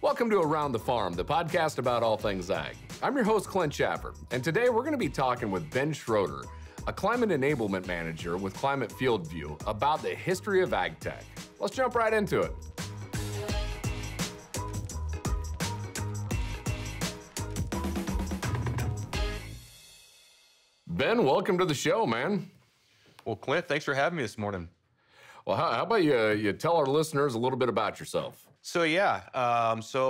Welcome to Around the Farm, the podcast about all things ag. I'm your host, Clint and today we're going to be talking with Ben Schroeder, a Climate Enablement Manager with Climate FieldView, about the history of ag tech. Let's jump right into it. Ben, welcome to the show, man. Well, Clint, thanks for having me this morning. Well, how about you tell our listeners a little bit about yourself? So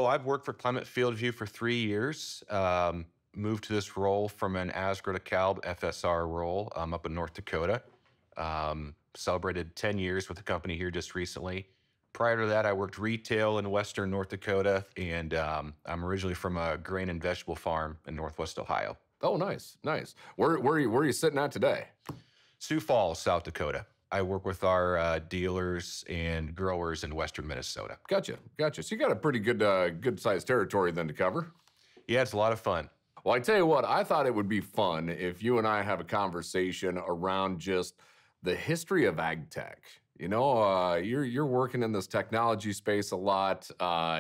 I've worked for Climate FieldView for 3 years. Moved to this role from an Asgrow DeKalb FSR role up in North Dakota. Celebrated 10 years with the company here just recently. Prior to that, I worked retail in western North Dakota, and I'm originally from a grain and vegetable farm in Northwest Ohio. Oh, nice. Where are you sitting at today? Sioux Falls, South Dakota. I work with our dealers and growers in western Minnesota. Gotcha. So you got a pretty good-sized territory then to cover. Yeah, it's a lot of fun. Well, I tell you what, I thought it would be fun if you and I have a conversation around just the history of ag tech. You know, you're working in this technology space a lot.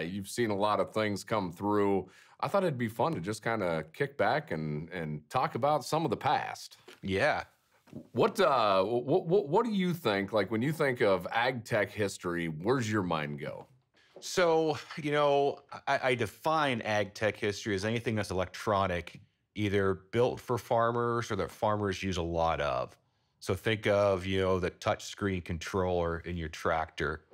You've seen a lot of things come through. I thought it'd be fun to just kind of kick back and talk about some of the past. Yeah. What do you think, like when you think of ag tech history, where's your mind go? So, I define ag tech history as anything that's electronic, either built for farmers or that farmers use a lot of. So think of, the touchscreen controller in your tractor.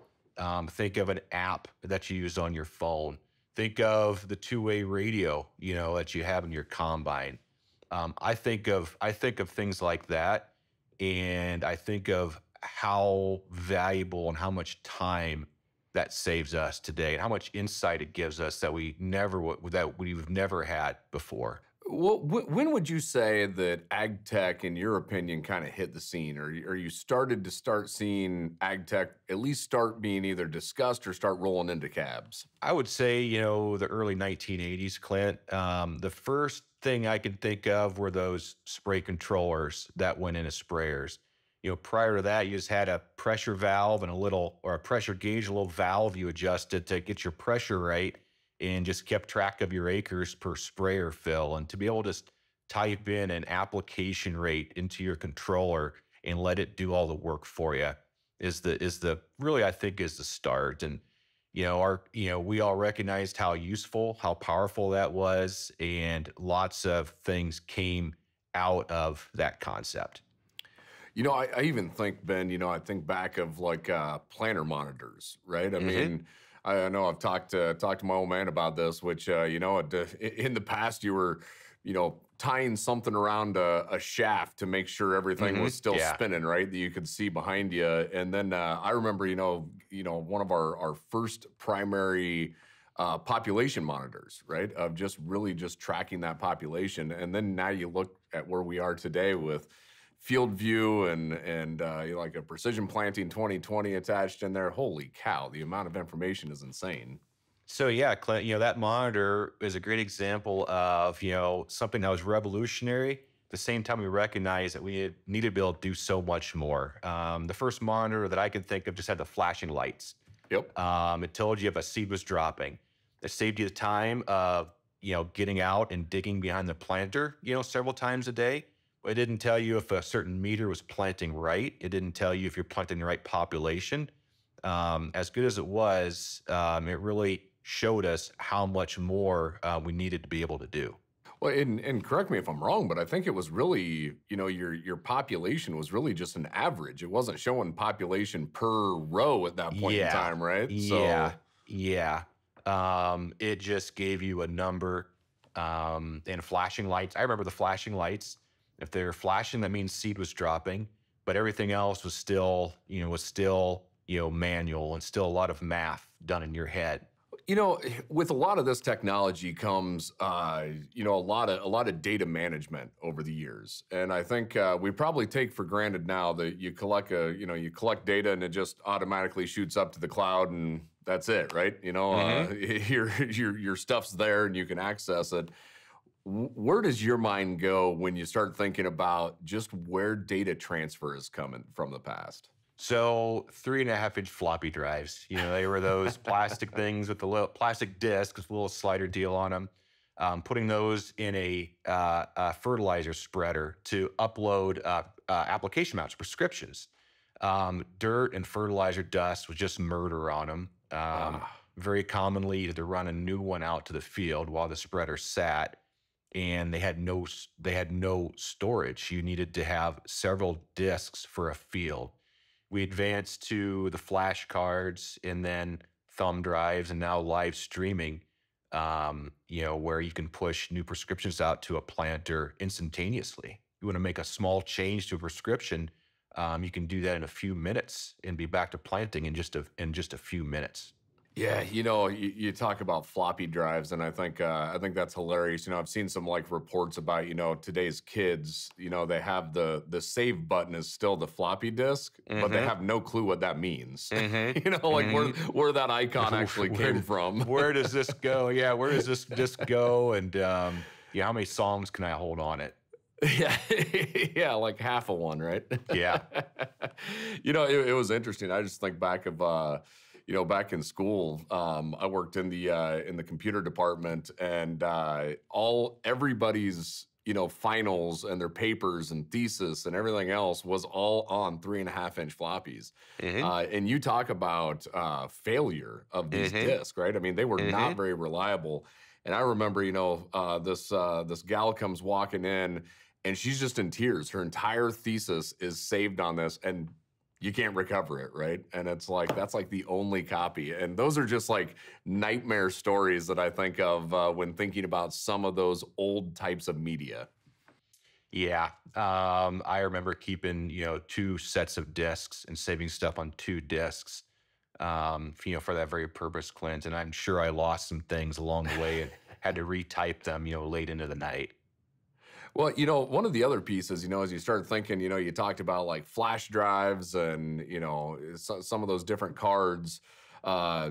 Think of an app that you use on your phone. Think of the two-way radio, that you have in your combine. I think of things like that, and I think of how valuable and how much time that saves us today, and how much insight it gives us that we've never had before. Well, when would you say that ag tech, in your opinion, kind of hit the scene, or you started to seeing ag tech at least start being either discussed or start rolling into cabs? I would say, the early 1980s, Clint. The first thing I can think of were those spray controllers that went into sprayers. Prior to that, you just had a pressure valve and a pressure gauge, a little valve you adjusted to get your pressure right, and just kept track of your acres per sprayer fill. And to be able to just type in an application rate into your controller and let it do all the work for you is the start. And we all recognized how useful, how powerful that was, and lots of things came out of that concept. I even think, Ben, I think back of like planter monitors, right? I mean, I know I've talked to my old man about this, which, in the past you were, tying something around a shaft to make sure everything was still spinning, right? That you could see behind you. And then I remember, one of our first primary population monitors, right? Of just tracking that population. And then now you look at where we are today with FieldView and like a Precision Planting 2020 attached in there. Holy cow, the amount of information is insane. So yeah, Clint, that monitor is a great example of, something that was revolutionary. At the same time, we recognized that we needed to be able to do so much more. The first monitor that I could think of just had the flashing lights. Yep. It told you if a seed was dropping. It saved you the time of, getting out and digging behind the planter, several times a day. It didn't tell you if a certain meter was planting right. It didn't tell you if you're planting the right population. As good as it was, it really showed us how much more we needed to be able to do. Well, and correct me if I'm wrong, but I think it was really, your population was really just an average. It wasn't showing population per row at that point in time, right? Yeah. It just gave you a number and flashing lights. I remember the flashing lights. If they're flashing, that means seed was dropping, but everything else was still manual and still a lot of math done in your head. With a lot of this technology comes, a lot of data management over the years, and I think we probably take for granted now that you collect data and it just automatically shoots up to the cloud and that's it, right? Your stuff's there and you can access it. Where does your mind go when you start thinking about just where data transfer is coming from the past? So 3.5-inch floppy drives, they were those plastic things with the little plastic disc with a little slider deal on them. Putting those in a fertilizer spreader to upload application maps, prescriptions. Dirt and fertilizer dust was just murder on them. Ah, Very commonly, you had to run a new one out to the field while the spreader sat, and they had no storage. You needed to have several disks for a field. We advanced to the flash cards and then thumb drives and now live streaming, where you can push new prescriptions out to a planter instantaneously. You want to make a small change to a prescription, you can do that in a few minutes and be back to planting in just a few minutes. yeah, you talk about floppy drives, and I think that's hilarious. I've seen some like reports about today's kids. They have the save button is still the floppy disk, but they Mm-hmm. have no clue what that means. Mm-hmm. Like where Mm-hmm. where that icon actually came from. Where does this go? Yeah, where does this disc go? And yeah, how many songs can I hold on it? Yeah, yeah, like half of one, right? Yeah. It was interesting. I just think back of back in school, I worked in the computer department, and everybody's finals and their papers and thesis and everything else was all on 3.5-inch floppies. Mm-hmm. And you talk about failure of these Mm-hmm. discs, right? I mean, they were Mm-hmm. not very reliable. And I remember, this gal comes walking in, and she's just in tears. Her entire thesis is saved on this, and you can't recover it, right? And it's like that's like the only copy. And those are just like nightmare stories that I think of when thinking about some of those old types of media. Yeah. I remember keeping, two sets of discs and saving stuff on two discs, for that very purpose, Clint. And I'm sure I lost some things along the way and had to retype them, late into the night. Well, one of the other pieces, as you start thinking, you talked about like flash drives and, some of those different cards. Uh,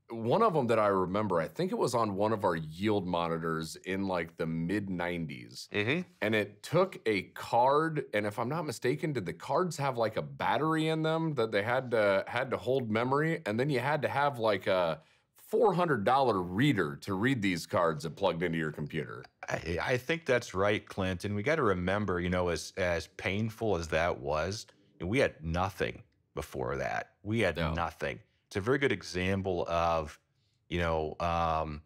One of them that I remember, I think it was on one of our yield monitors in like the mid 90s. Mm-hmm. And it took a card, and if I'm not mistaken, did the cards have like a battery in them that they had to hold memory, and then you had to have like a $400 reader to read these cards that plugged into your computer. I think that's right, Clint. And we got to remember, as painful as that was, we had nothing before that. We had Yeah. nothing. It's a very good example of, something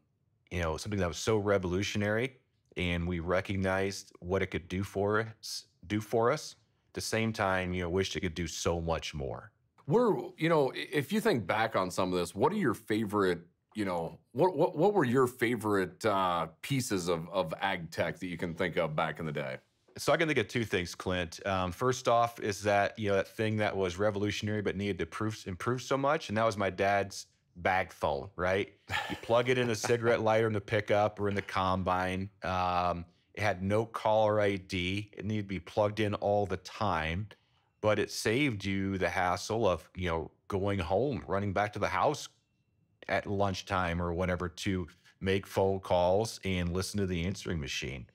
that was so revolutionary, and we recognized what it could do for us. At the same time, wished it could do so much more. If you think back on some of this, what are your favorite, what were your favorite pieces of ag tech that you can think of back in the day? So I can think of two things, Clint. First off is that, that thing that was revolutionary but needed to improve so much, and that was my dad's bag phone, right? You plug it in a cigarette lighter in the pickup or in the combine. It had no caller ID. It needed to be plugged in all the time, but it saved you the hassle of, going home, running back to the house at lunchtime or whatever to make phone calls and listen to the answering machine.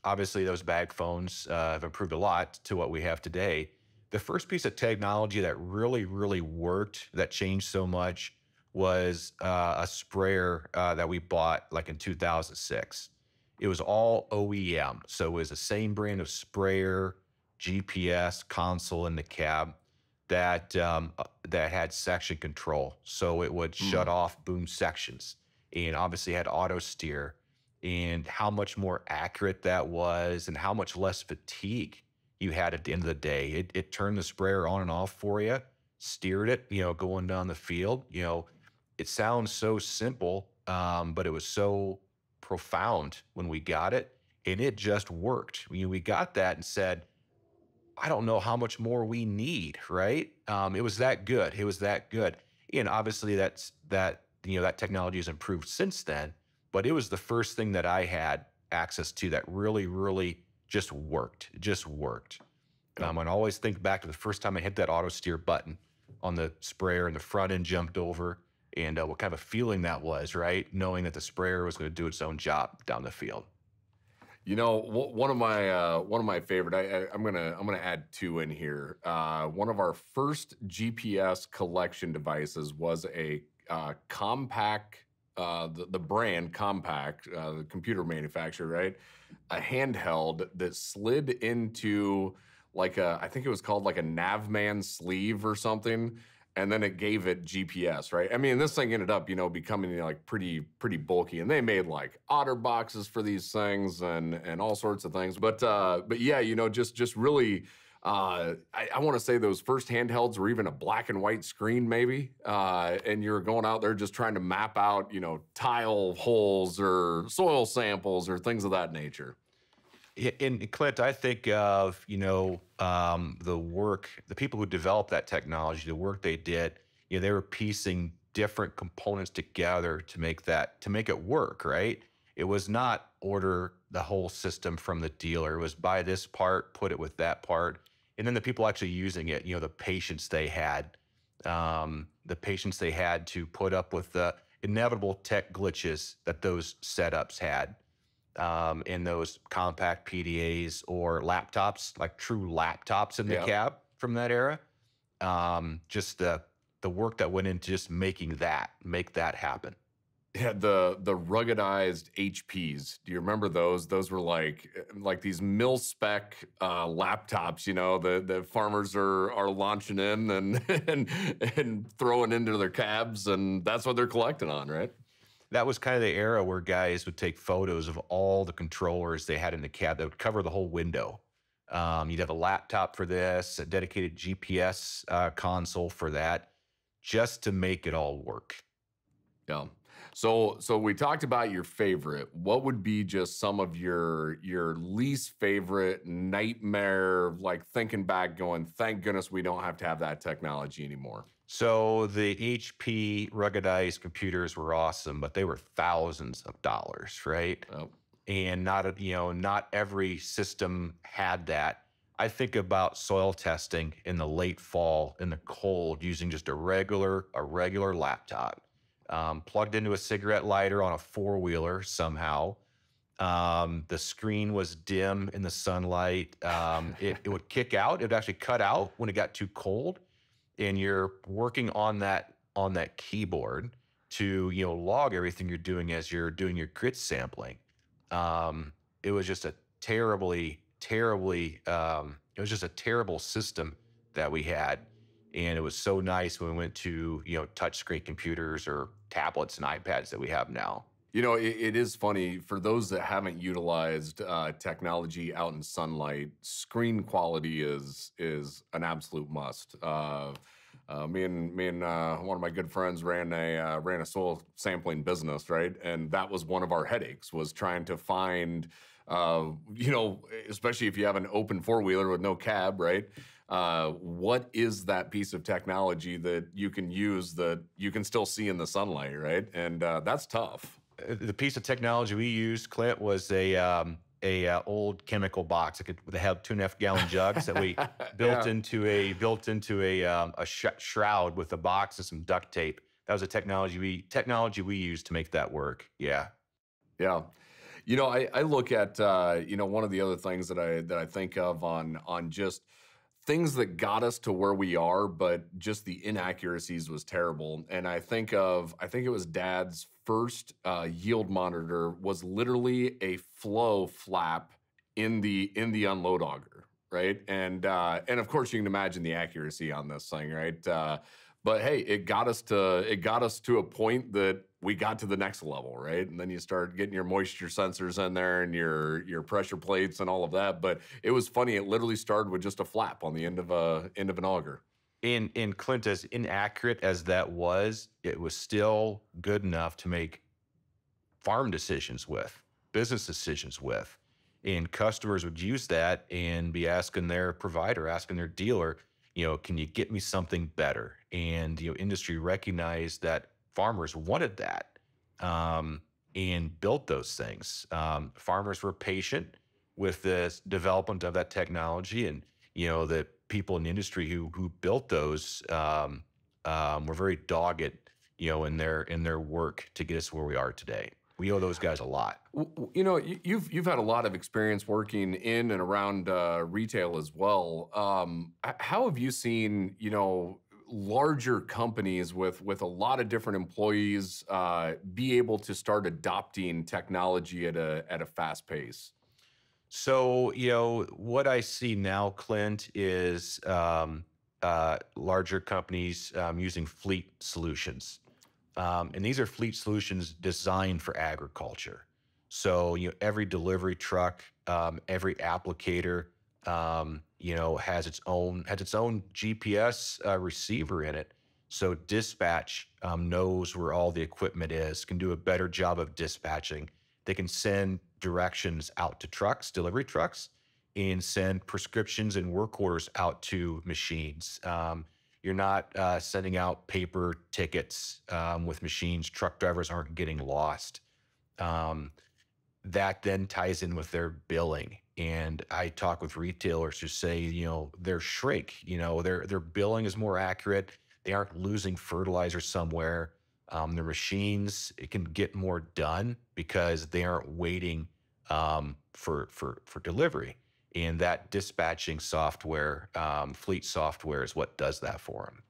Obviously, those bag phones have improved a lot to what we have today. The first piece of technology that really, really worked, that changed so much, was a sprayer that we bought like in 2006. It was all OEM. So it was the same brand of sprayer, GPS, console in the cab that had section control. So it would shut off boom sections, and obviously had auto steer. And how much more accurate that was, and how much less fatigue you had at the end of the day. It turned the sprayer on and off for you, steered it, going down the field. It sounds so simple, but it was so profound when we got it, and it just worked. We got that and said, I don't know how much more we need, right? It was that good. It was that good. And obviously that technology has improved since then. But it was the first thing that I had access to that really, really just worked. It just worked. And I always think back to the first time I hit that auto steer button on the sprayer and the front end jumped over, and what kind of a feeling that was, right? Knowing that the sprayer was going to do its own job down the field. One of my favorite. I'm gonna add two in here. One of our first GPS collection devices was a compact. The brand Compact, the computer manufacturer, right? A handheld that slid into like I think it was called like a Navman sleeve or something, and then it gave it GPS, right? I mean, this thing ended up, becoming like pretty bulky, and they made like otter boxes for these things and all sorts of things. But yeah, just really. I want to say those first handhelds were even a black and white screen, maybe, and you're going out there just trying to map out, tile holes or soil samples or things of that nature. And Clint, I think of, the people who developed that technology, the work they did, they were piecing different components together to make it work, right? It was not order the whole system from the dealer. It was buy this part, put it with that part. And then the people actually using it, the patience they had to put up with the inevitable tech glitches that those setups had in those compact PDAs or laptops, like true laptops in the Yeah. cab from that era. Just the work that went into just make that happen. Yeah, the ruggedized HPs. Do you remember those? Those were like these mil spec laptops, the farmers are launching in and and throwing into their cabs, and that's what they're collecting on, right? That was kind of the era where guys would take photos of all the controllers they had in the cab that would cover the whole window. You'd have a laptop for this, a dedicated GPS console for that, just to make it all work. Yeah. So we talked about your favorite. What would be just some of your least favorite nightmare, like thinking back, going, thank goodness we don't have to have that technology anymore? So the HP ruggedized computers were awesome, but they were thousands of dollars, right? Oh, And not every system had that. I think about soil testing in the late fall in the cold using just a regular laptop, plugged into a cigarette lighter on a four-wheeler somehow. The screen was dim in the sunlight. It would kick out. It would actually cut out when it got too cold, and you're working on that keyboard to log everything you're doing as you're doing your grit sampling. It was just a it was just a terrible system that we had. And it was so nice when we went to, touchscreen computers or tablets and iPads that we have now. It is funny for those that haven't utilized technology out in sunlight. Screen quality is an absolute must. Me and one of my good friends ran a soil sampling business, right? And that was one of our headaches, was trying to find, especially if you have an open four-wheeler with no cab, right? What is that piece of technology that you can use that you can still see in the sunlight, right? And that's tough. The piece of technology we used, Clint, was a old chemical box. They have 2.5 gallon jugs that we built Yeah. into a shroud with a box and some duct tape. That was a technology we used to make that work. Yeah. Yeah. I look at one of the other things that I think of on just things that got us to where we are, but just the inaccuracies was terrible. And I think it was Dad's first yield monitor was literally a flow flap in the unload auger, right? And of course you can imagine the accuracy on this thing, right? But hey, it got us to a point that we got to the next level, right? And then you start getting your moisture sensors in there and your pressure plates and all of that. But it was funny. It literally started with just a flap on the end of an auger. In Clint, as inaccurate as that was, it was still good enough to make farm decisions with, business decisions with. And customers would use that and be asking their provider, asking their dealer, can you get me something better? And industry recognized that farmers wanted that, and built those things. Farmers were patient with the development of that technology, and the people in the industry who built those were very dogged, in their work to get us where we are today. We owe those guys a lot. You've had a lot of experience working in and around retail as well. How have you seen, larger companies with a lot of different employees be able to start adopting technology at a fast pace? So, what I see now, Clint, is larger companies using fleet solutions. And these are fleet solutions designed for agriculture. So, every delivery truck, every applicator, has its own GPS receiver in it. So dispatch knows where all the equipment is, can do a better job of dispatching. They can send directions out to trucks, delivery trucks, and send prescriptions and work orders out to machines. You're not sending out paper tickets with machines. Truck drivers aren't getting lost. Um, that then ties in with their billing. And I talk with retailers who say, their shrink, their billing is more accurate. They aren't losing fertilizer somewhere. Their machines, it can get more done because they aren't waiting for delivery. And that dispatching software, fleet software, is what does that for them.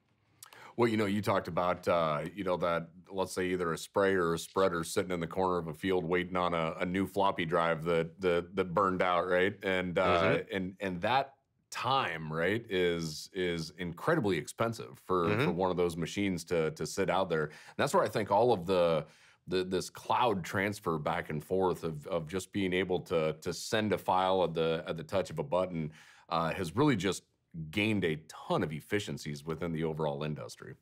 Well, you talked about, that, let's say, either a sprayer or a spreader sitting in the corner of a field waiting on a new floppy drive that burned out, right? And Hmm. and that time, right, is incredibly expensive for Hmm. one of those machines to sit out there. And that's where I think all of this cloud transfer back and forth of just being able to send a file at the touch of a button has really just gained a ton of efficiencies within the overall industry.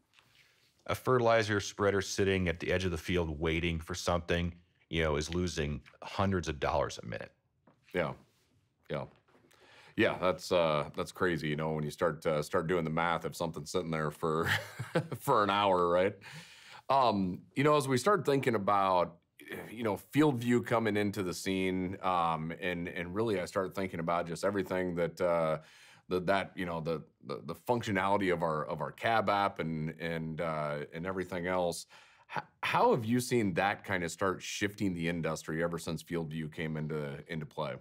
A fertilizer spreader sitting at the edge of the field waiting for something, is losing hundreds of dollars a minute. Yeah, yeah, yeah. That's crazy. When you start doing the math, if something's sitting there for for an hour, right? As we start thinking about field view coming into the scene, and really I started thinking about just everything the functionality of our cab app and everything else. How have you seen that kind of start shifting the industry ever since field view came into play?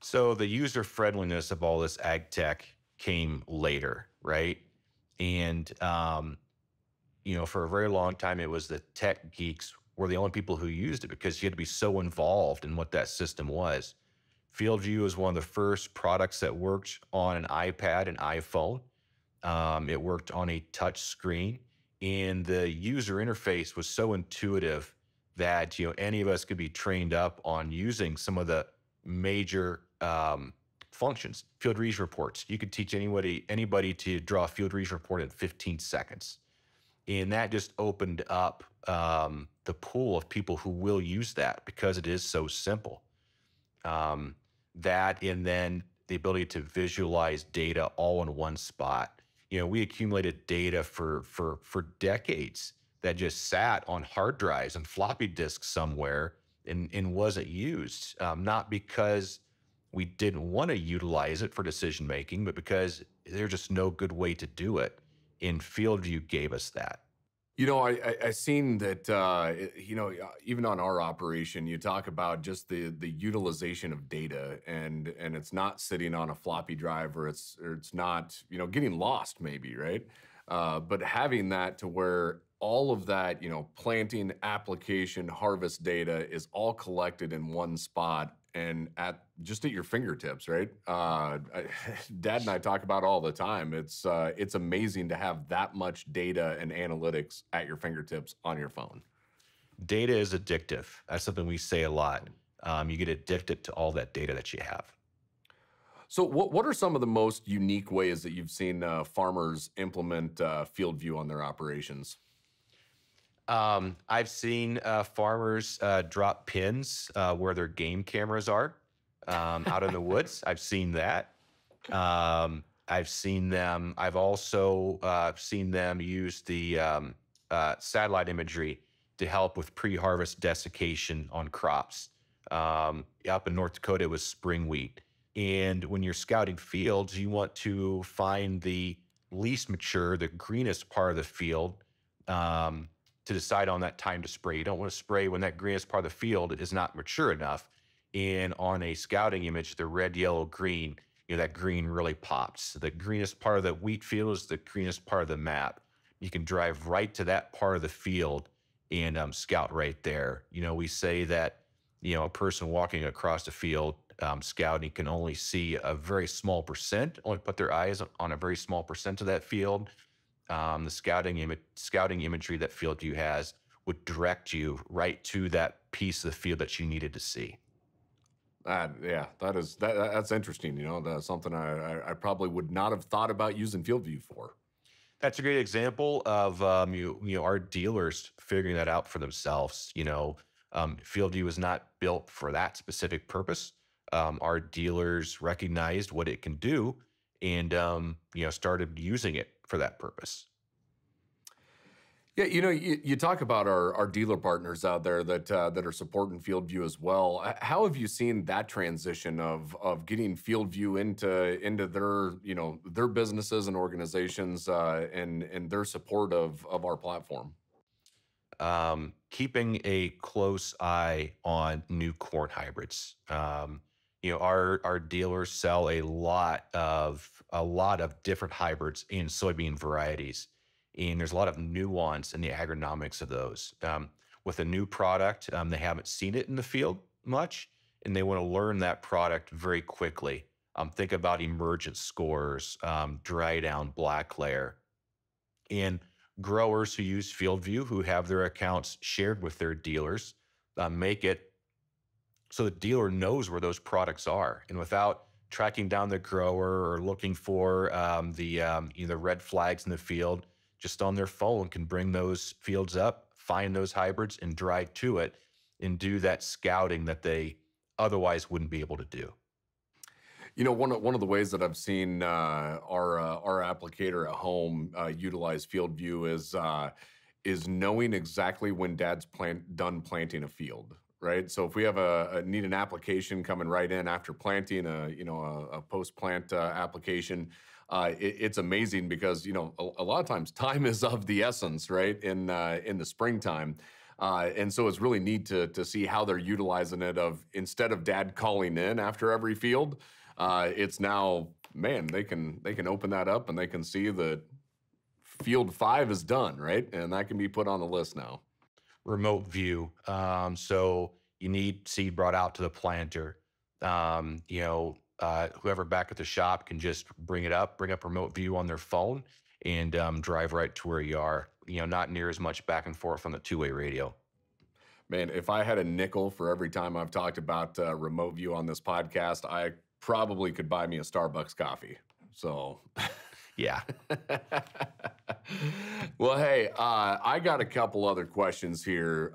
So the user friendliness of all this ag tech came later, right? And for a very long time, it was the tech geeks were the only people who used it because you had to be so involved in what that system was. FieldView is one of the first products that worked on an iPad and iPhone. It worked on a touch screen, and the user interface was so intuitive that any of us could be trained up on using some of the major functions. Field reach reports. You could teach anybody to draw a field reach report in 15 seconds, and that just opened up the pool of people who will use that because it is so simple. Um, that and then the ability to visualize data all in one spot. We accumulated data for decades that just sat on hard drives and floppy disks somewhere and wasn't used. Not because we didn't want to utilize it for decision making, but because there's just no good way to do it. And FieldView gave us that. I seen that. Even on our operation, you talk about just the utilization of data, and it's not sitting on a floppy drive, or it's not getting lost, maybe, right? But having that to where all of that planting, application, harvest data is all collected in one spot and just at your fingertips, right? Dad and I talk about all the time. It's amazing to have that much data and analytics at your fingertips on your phone. Data is addictive. That's something we say a lot. You get addicted to all that data that you have. So, what are some of the most unique ways that you've seen farmers implement field view on their operations? I've seen farmers drop pins where their game cameras are out in the woods. I've seen that. I've seen them. I've also seen them use the satellite imagery to help with pre-harvest desiccation on crops. Up in North Dakota, it was spring wheat. And when you're scouting fields, you want to find the least mature, the greenest part of the field. to decide on that time to spray. You don't want to spray when that greenest part of the field is not mature enough. And on a scouting image, the red, yellow, green, that green really pops. The greenest part of the wheat field is the greenest part of the map. You can drive right to that part of the field and scout right there. We say that, a person walking across the field scouting can only see a very small percent, only put their eyes on a very small percent of that field. The scouting imagery that FieldView has would direct you right to that piece of the field that you needed to see. Yeah, that's interesting. That's something I probably would not have thought about using FieldView for. That's a great example of our dealers figuring that out for themselves. FieldView was not built for that specific purpose. Our dealers recognized what it can do and started using it for that purpose. Yeah, you talk about our dealer partners out there that are supporting FieldView as well. How have you seen that transition of getting FieldView into their businesses and organizations and their support of our platform? Keeping a close eye on new corn hybrids. Our dealers sell a lot of different hybrids and soybean varieties. And there's a lot of nuance in the agronomics of those. With a new product, they haven't seen it in the field much, and they want to learn that product very quickly. Think about emergence scores, dry down, black layer. And growers who use FieldView, who have their accounts shared with their dealers, make it so the dealer knows where those products are. And without tracking down the grower or looking for the red flags in the field, just on their phone can bring those fields up, find those hybrids, and drive to it and do that scouting that they otherwise wouldn't be able to do. One of the ways that I've seen our applicator at home utilize FieldView is knowing exactly when Dad's done planting a field. Right. So if we have need an application coming right in after planting, a post-plant application, it's amazing because, a lot of times time is of the essence, right, in the springtime. And so it's really neat to see how they're utilizing it instead of Dad calling in after every field, it's now, man, they can open that up and they can see that field 5 is done, right? And that can be put on the list now. Remote view. So you need seed brought out to the planter. Whoever back at the shop can just bring up remote view on their phone and drive right to where you are. Not near as much back and forth on the two-way radio. Man, if I had a nickel for every time I've talked about remote view on this podcast, I probably could buy me a Starbucks coffee. So... Yeah. Well, hey, I got a couple other questions here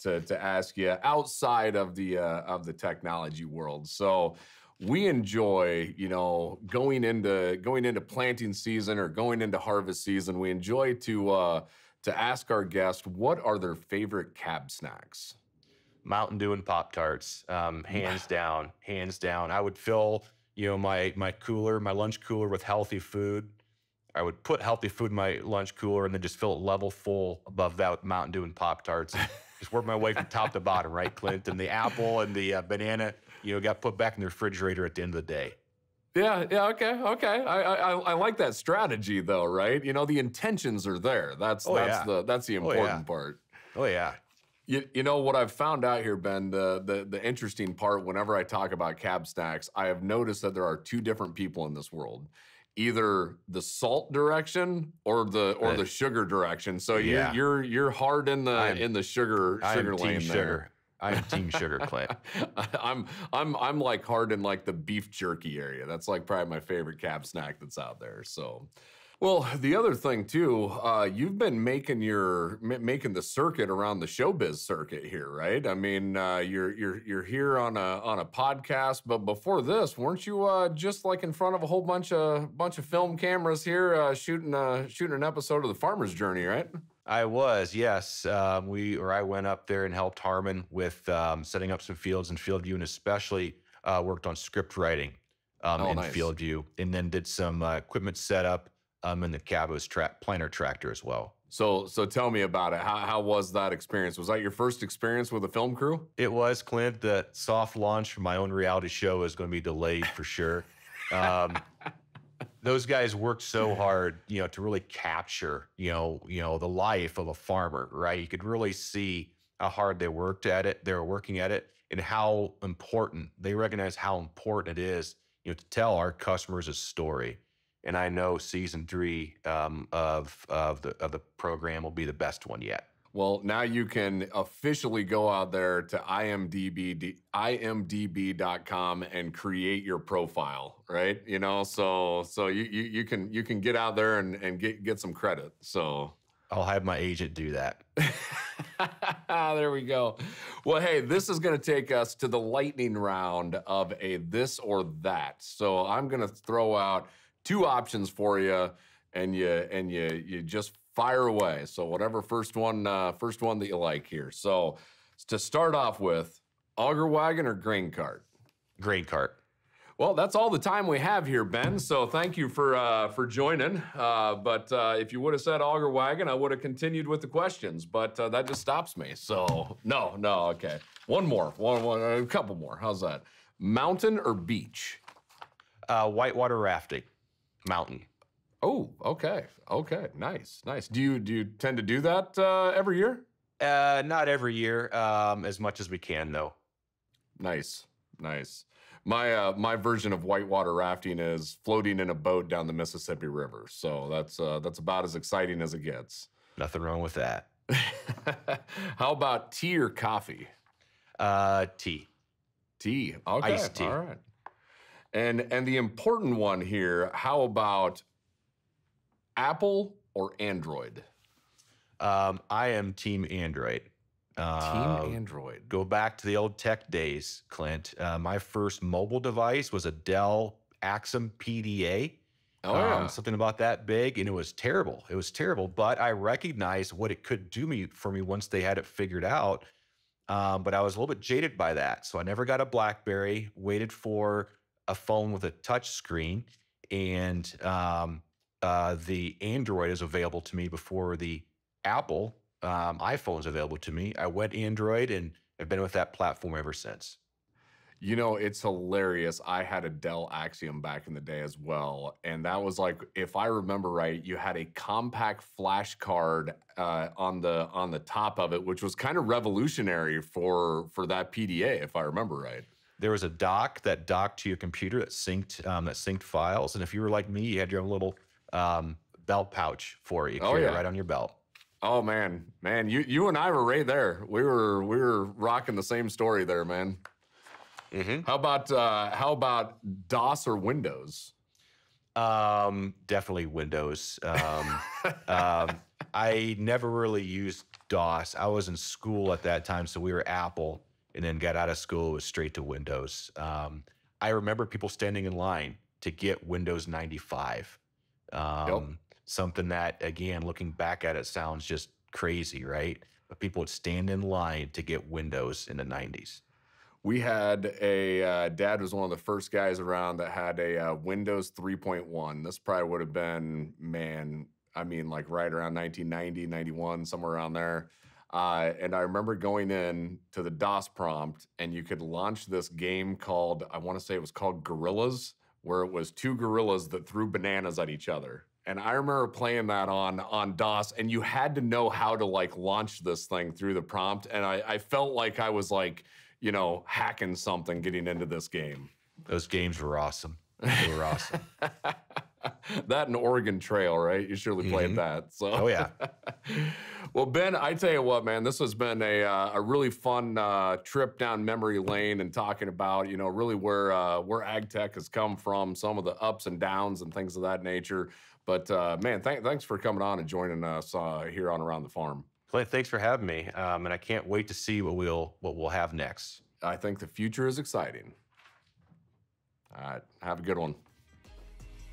to ask you outside of the technology world. So we enjoy, going into planting season or going into harvest season. We enjoy to ask our guests what are their favorite cab snacks. Mountain Dew and Pop-Tarts, hands down. I would fill, my lunch cooler with healthy food. I would put healthy food in my lunch cooler and then just fill it level full above that with Mountain Dew and Pop-Tarts. Just work my way from top to bottom, right, Clint? And the apple and the banana, got put back in the refrigerator at the end of the day. Yeah, okay. I like that strategy though, right? The intentions are there. That's the important part. Oh yeah. What I've found out here, Ben, the interesting part whenever I talk about cab snacks, I have noticed that there are two different people in this world. Either the salt direction or the sugar direction. So you're hard in the sugar lane there. I'm team sugar, Clint. I'm like hard in like the beef jerky area. That's like probably my favorite cab snack that's out there. So, well, the other thing too, you've been making the circuit around the showbiz circuit here, right? I mean, you're here on a podcast, but before this, weren't you just like in front of a whole bunch of film cameras here, shooting an episode of The Farmer's Journey, right? I was, yes. I went up there and helped Harmon with setting up some fields in FieldView, and especially worked on script writing in nice. FieldView, and then did some equipment setup in the Cabos planter tractor as well. So tell me about it. How was that experience? Was that your first experience with a film crew? It was, Clint. The soft launch for my own reality show is going to be delayed for sure. Those guys worked so hard, to really capture, the life of a farmer, right? You could really see how hard they worked at it. They were working at it, and how important they recognize how important it is, to tell our customers a story. And I know season 3 of the program will be the best one yet. Well, now you can officially go out there to imdb.com and create your profile, right? So you can get out there and get some credit. So I'll have my agent do that. There we go. Well, hey, this is going to take us to the lightning round of a this or that. So I'm going to throw out 2 options for you, and you just fire away. So whatever first one that you like here. So to start off with, auger wagon or grain cart? Grain cart. Well, that's all the time we have here, Ben. So thank you for joining. But if you would have said auger wagon, I would have continued with the questions. But that just stops me. So no, okay. One more, a couple more. How's that? Mountain or beach? Whitewater rafting. Mountain. Oh, okay, nice. Do you tend to do that every year? Not every year, as much as we can, though. Nice. My version of whitewater rafting is floating in a boat down the Mississippi River. So that's about as exciting as it gets. Nothing wrong with that. How about tea or coffee? Tea. Tea. Okay. Iced tea. All right. And the important one here, how about Apple or Android? I am team Android. Team Android. Go back to the old tech days, Clint. My first mobile device was a Dell Axum PDA. Oh, yeah. Something about that big, and it was terrible. But I recognized what it could do for me once they had it figured out. But I was a little bit jaded by that, so I never got a BlackBerry. Waited for a phone with a touch screen, and the Android is available to me before the Apple iPhone is available to me. I went Android, and I've been with that platform ever since. It's hilarious. I had a Dell Axiom back in the day as well, and that was like, if I remember right, you had a compact flash card on the top of it, which was kind of revolutionary for that PDA, if I remember right. There was a dock that docked to your computer that synced files, and if you were like me, you had your own little belt pouch for it. You carry it right on your belt. Oh man, you and I were right there. We were rocking the same story there, man. Mm-hmm. How about DOS or Windows? Definitely Windows. I never really used DOS. I was in school at that time, so we were Apple, and then got out of school, it was straight to Windows. I remember people standing in line to get Windows 95. Something that, again, looking back at it, sounds just crazy, right? But people would stand in line to get Windows in the 90s. We had Dad was one of the first guys around that had a Windows 3.1. This probably would have been, like right around 1990, 91, somewhere around there. And I remember going in to the DOS prompt, and you could launch this game called, I want to say it was called Gorillas, where it was 2 gorillas that threw bananas at each other. And I remember playing that on DOS, and you had to know how to launch this thing through the prompt. And I felt like I was hacking something getting into this game. Those games were awesome. They were awesome. That and Oregon Trail, right? You surely played that. So. Oh, yeah. Well, Ben, I tell you what, man, this has been a really fun trip down memory lane and talking about, really where ag tech has come from, some of the ups and downs and things of that nature. But, man, thanks for coming on and joining us here on Around the Farm. Clint, thanks for having me. And I can't wait to see what we'll have next. I think the future is exciting. All right. Have a good one.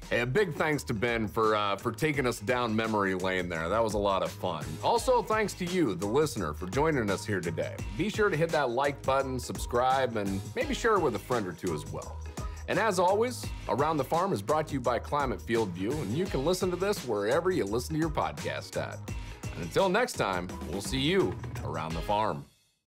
Hey, a big thanks to Ben for taking us down memory lane there. That was a lot of fun. Also, thanks to you, the listener, for joining us here today. Be sure to hit that like button, subscribe, and maybe share it with a friend or two as well. And as always, Around the Farm is brought to you by Climate FieldView, and you can listen to this wherever you listen to your podcast at. And until next time, we'll see you around the farm.